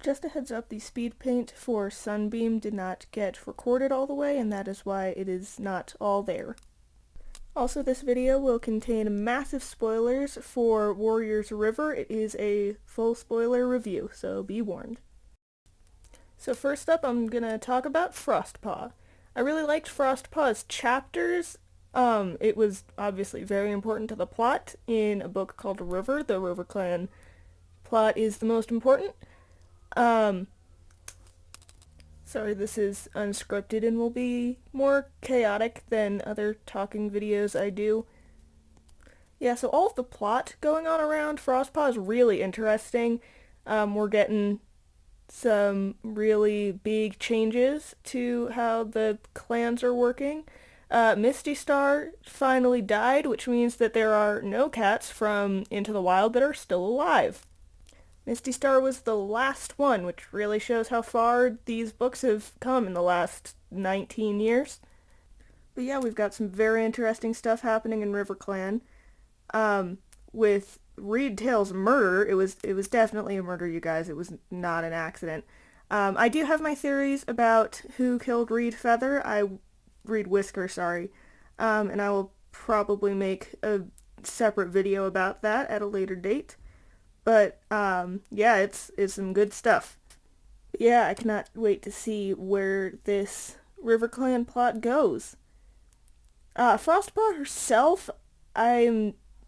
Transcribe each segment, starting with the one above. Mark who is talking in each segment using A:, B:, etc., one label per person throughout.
A: Just a heads up, the Speedpaint for Sunbeam did not get recorded all the way, and that is why it is not all there. Also, this video will contain massive spoilers for Warriors River. It is a full spoiler review, so be warned. So first up, I'm gonna talk about Frostpaw. I really liked Frostpaw's chapters. It was obviously very important to the plot in a book called River. The River Clan plot is the most important. Sorry, this is unscripted and will be more chaotic than other talking videos I do. Yeah, so all of the plot going on around Frostpaw is really interesting. We're getting some really big changes to how the clans are working. Misty Star finally died, which means that there are no cats from Into the Wild that are still alive. Misty Star was the last one, which really shows how far these books have come in the last 19 years. But yeah, we've got some very interesting stuff happening in River Clan. With Reed Tail's murder, it was definitely a murder, you guys. It was not an accident. I do have my theories about who killed Reed Whisker, sorry. And I will probably make a separate video about that at a later date. But, yeah, it's some good stuff. Yeah, I cannot wait to see where this River Clan plot goes. Frostpaw herself,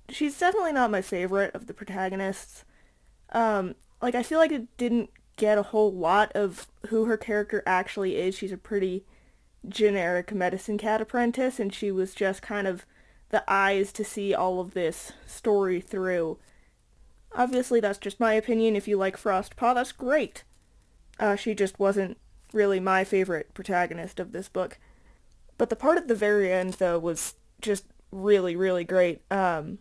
A: she's definitely not my favorite of the protagonists. I feel like it didn't get a whole lot of who her character actually is. She's a pretty generic medicine cat apprentice, and she was just kind of the eyes to see all of this story through. Obviously, that's just my opinion. If you like Frostpaw, that's great. She just wasn't really my favorite protagonist of this book. But the part at the very end, though, was just really, really great. Frostpaw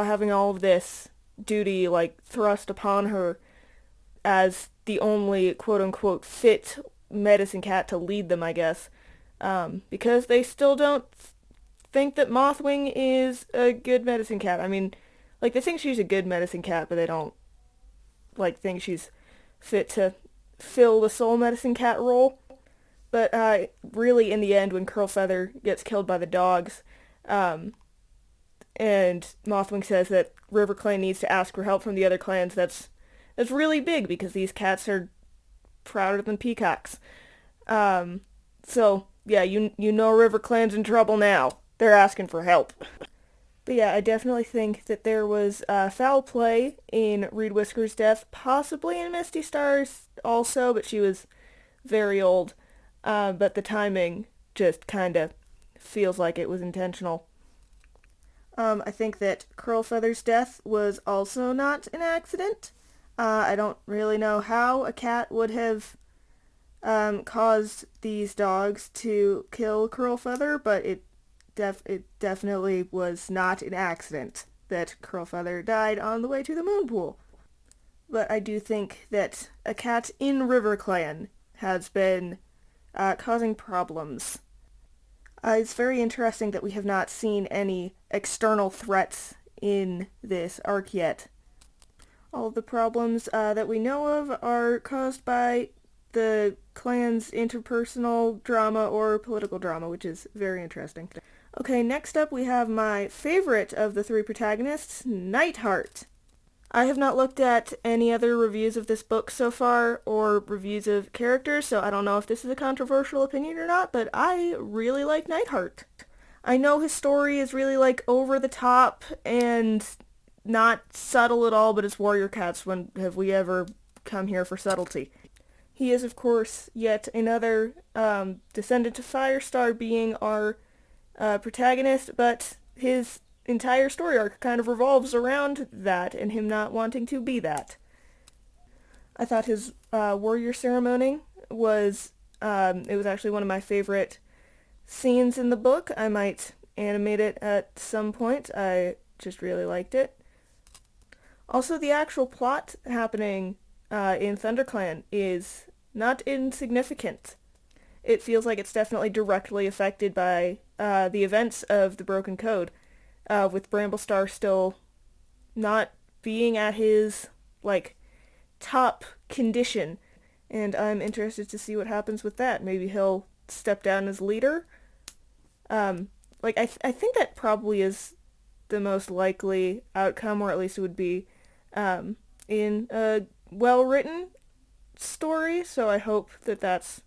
A: having all of this duty, thrust upon her as the only quote-unquote fit medicine cat to lead them, I guess. Because they still don't think that Mothwing is a good medicine cat. I mean, they think she's a good medicine cat, but they don't, think she's fit to fill the soul medicine cat role. But, really, in the end, when Curlfeather gets killed by the dogs, and Mothwing says that River Clan needs to ask for help from the other clans, that's really big, because these cats are prouder than peacocks. So, yeah, you know River Clan's in trouble now. They're asking for help. But yeah, I definitely think that there was foul play in Reed Whisker's death, possibly in Misty Star's also, but she was very old. But the timing just kind of feels like it was intentional. I think that Curlfeather's death was also not an accident. I don't really know how a cat would have caused these dogs to kill Curlfeather, but it definitely was not an accident that Curlfeather died on the way to the moon pool. But I do think that a cat in River Clan has been causing problems. It's very interesting that we have not seen any external threats in this arc yet. All of the problems that we know of are caused by the clan's interpersonal drama or political drama, which is very interesting. Okay, next up we have my favorite of the three protagonists, Nightheart. I have not looked at any other reviews of this book so far, or reviews of characters, so I don't know if this is a controversial opinion or not, but I really like Nightheart. I know his story is really, over the top and not subtle at all, but it's warrior cats. When have we ever come here for subtlety? He is, of course, yet another descendant of Firestar being our protagonist, but his entire story arc kind of revolves around that and him not wanting to be that. I thought his warrior ceremony was actually one of my favorite scenes in the book. I might animate it at some point. I just really liked it. Also, the actual plot happening in ThunderClan is not insignificant. It feels like it's definitely directly affected by the events of the Broken Code, with Bramblestar still not being at his, top condition, and I'm interested to see what happens with that. Maybe he'll step down as leader. I think that probably is the most likely outcome, or at least it would be in a well-written story, so I hope that that's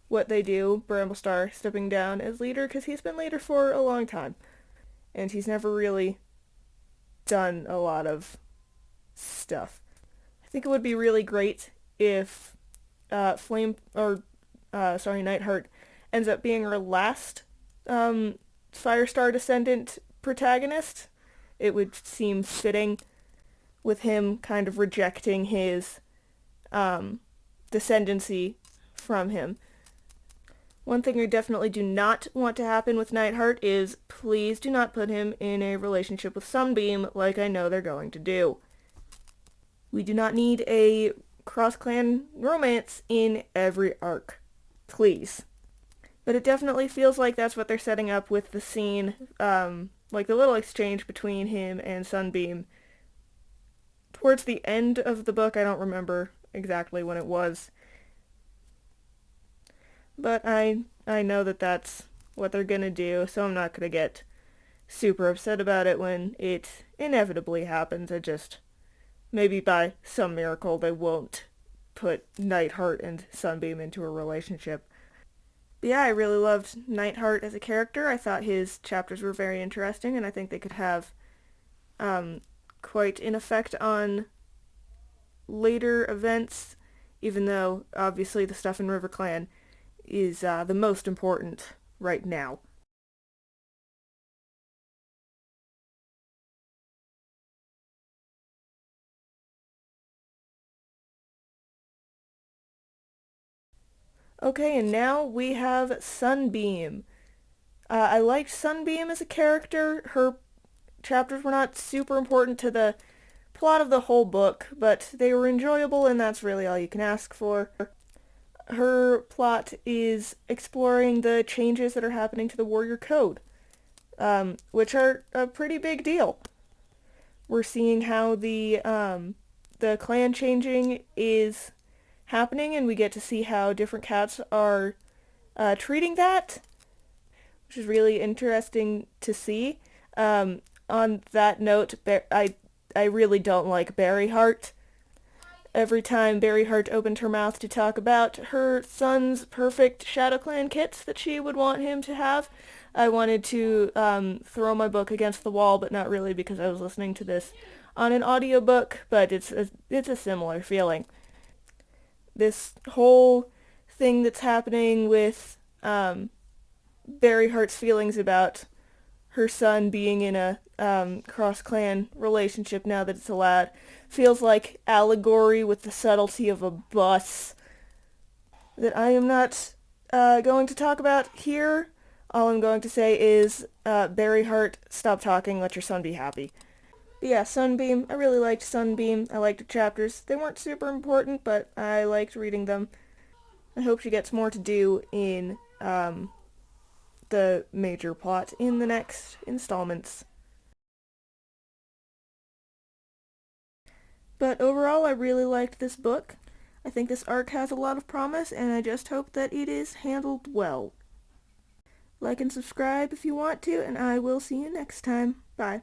A: what they do, Bramblestar stepping down as leader, because he's been leader for a long time, and he's never really done a lot of stuff. I think it would be really great if Nightheart ends up being our last Firestar descendant protagonist. It would seem fitting with him kind of rejecting his descendancy from him. One thing I definitely do not want to happen with Nightheart is please do not put him in a relationship with Sunbeam like I know they're going to do. We do not need a cross-clan romance in every arc. Please. But it definitely feels like that's what they're setting up with the scene, like the little exchange between him and Sunbeam. Towards the end of the book, I don't remember exactly when it was, but I know that that's what they're gonna do, so I'm not gonna get super upset about it when it inevitably happens. Maybe by some miracle they won't put Nightheart and Sunbeam into a relationship. But yeah, I really loved Nightheart as a character. I thought his chapters were very interesting, and I think they could have quite an effect on later events, even though obviously the stuff in RiverClan is the most important right now. Okay, and now we have Sunbeam. I liked Sunbeam as a character. Her chapters were not super important to the plot of the whole book, but they were enjoyable, and that's really all you can ask for. Her plot is exploring the changes that are happening to the Warrior Code, which are a pretty big deal. We're seeing how the clan changing is happening, and we get to see how different cats are treating that, which is really interesting to see. On that note, I really don't like Berryheart. Every time Berryheart opened her mouth to talk about her son's perfect Shadow Clan kits that she would want him to have, I wanted to throw my book against the wall, but not really because I was listening to this on an audiobook, but it's a similar feeling. This whole thing that's happening with Berryheart's feelings about her son being in a cross-clan relationship now that it's allowed feels like allegory with the subtlety of a bus that I am not going to talk about here. All I'm going to say is, Berryheart, stop talking, let your son be happy. But yeah, Sunbeam, I really liked Sunbeam. I liked her chapters. They weren't super important, but I liked reading them. I hope she gets more to do in the major plot in the next installments. But overall, I really liked this book. I think this arc has a lot of promise, and I just hope that it is handled well. Like and subscribe if you want to, and I will see you next time. Bye.